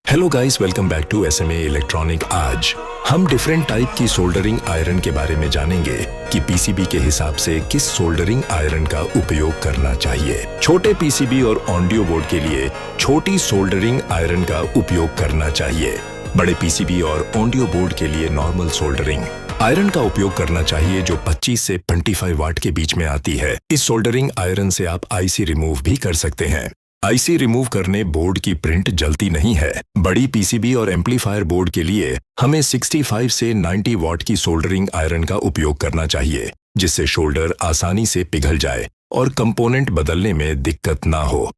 Hello guys, welcome back to SMA electronic. आज हम different type की सोल्डरिंग आयरन के बारे में जानेंगे कि पीसीबी के हिसाब से किस सोल्डरिंग आयरन का उपयोग करना चाहिए। छोटे पीसीबी और ऑडियो बोर्ड के लिए छोटी सोल्डरिंग आयरन का उपयोग करना चाहिए। बड़े पीसीबी और ऑडियो बोर्ड के लिए नॉर्मल सोल्डरिंग आयरन का उपयोग करना चाहिए जो 25 से 25 वाट के बीच में आती है। इस सोल्डरिंग आयरन से आप आईसी रिमूव भी कर सकते हैं। आईसी रिमूव करने बोर्ड की प्रिंट जलती नहीं है। बड़ी पीसीबी और एम्पलीफायर बोर्ड के लिए हमें 65 से 90 वाट की सोल्डरिंग आयरन का उपयोग करना चाहिए, जिससे शोल्डर आसानी से पिघल जाए और कंपोनेंट बदलने में दिक्कत ना हो।